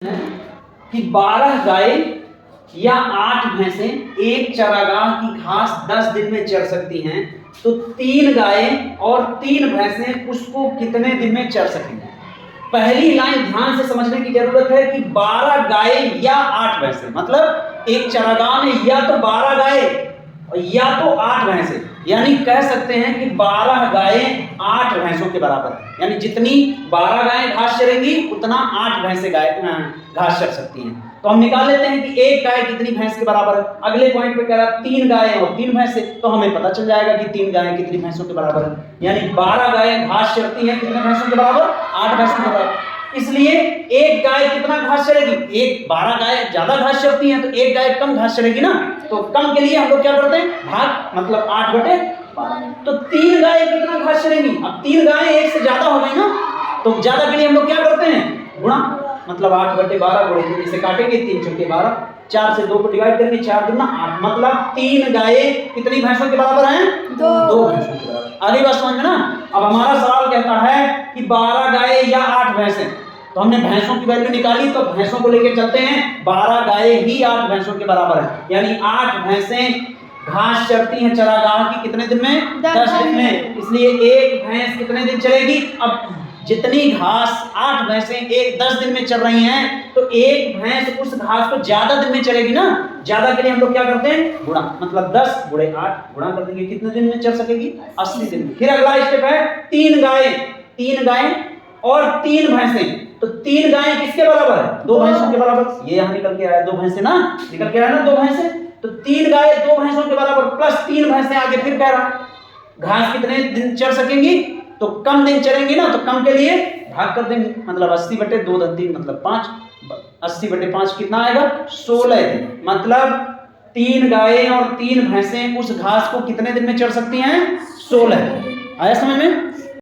कि 12 गाय या 8 भैंसें एक चारागाह की घास 10 दिन में चर सकती हैं, तो 3 गायें और 3 भैंसें उसको कितने दिन में चर सकेंगी। पहली लाइन ध्यान से समझने की जरूरत है कि 12 गायें या 8 भैंसें, मतलब एक चारागाह में या तो 12 गायें या तो 8 भैंसें, यानी कह सकते हैं कि 12 गायें 8 भैंसों के बराबर है। यानी जितनी 12 गायें घास चरेंगी उतना 8 भैंसें घास चर सकती हैं। तो हम निकाल लेते हैं कि एक गाय कितनी भैंस के बराबर है। अगले पॉइंट पे कह रहा है 3 गायें और 3 भैंसें, तो हमें पता चल जाएगा कि 3 गायें कितनी भैंसों के बराबर है। यानी 12 गायें घास चरती हैं कितने भैंसों के बराबर, 8 भैंसों के बराबर। इसलिए एक गाय कितना घास चरेगी, एक 12 गाय ज्यादा घास चरती हैं तो एक गाय कम घास चरेगी ना, तो कम के लिए हम लोग क्या करते हैं, भाग, मतलब 8/12। तो 3 गाय कितना घास चरेंगी, अब 3 गायें एक से ज्यादा हो गई ना, तो ज्यादा के लिए हम लोग क्या करते हैं, गुणा, मतलब 8/12 गुणे 3 से काटेंगे, 3 चौके 12, 4 से 2 को डिवाइड करेंगे, 4 दूना 8, मतलब 3 गायें कितनी भैंसों के बराबर हैं, 2 भैंसों के बराबर। आगे बात समझ में ना। अब हमारा सवाल कहता है कि 12 गायें या 8 भैंसें, तो हमने भैंसों की वैल्यू निकाली, तो भैंसों को लेकर चलते हैं, 12 गायें ही 8 भैंसों के बराबर है, यानी 8 भैंसें घास चरती हैं चरागाह की कितने दिन में, 10 दिन में। इसलिए एक भैंस कितने दिन चलेगी, अब जितनी घास 8 भैंसें एक 10 दिन में चल रही हैं, तो एक भैंस उस घास को ज्यादा दिन में चलेगी ना, ज्यादा के लिए हम लोग क्या करते हैं, गुणा, मतलब 10 गुणे 8 गुणा कर देंगे, कितने दिन में चल सकेगी, 80 दिन में। फिर अगला स्टेप है 3 गायें और 3 भैंसें, तो 3 गायें किसके बराबर है, 2 भैंसों के बराबर। ये यहां निकल के आया 2 भैंसें ना, निकल के आया ना 2 भैंसें, तो 3 गायें 2 भैंसों के बराबर प्लस 3 भैंसें आगे फिर कह रहा घास कितने दिन चर सकेंगी, तो कम दिन चरेंगी ना, तो कम के लिए भाग कर देंगे, मतलब 80/2 3 मतलब 5, 80/5 कितना आएगा, 16 दिन, मतलब 3 गायें और 3 भैंसें उस घास को कितने दिन में चर सकती हैं, 16 दिन। आया समझ में।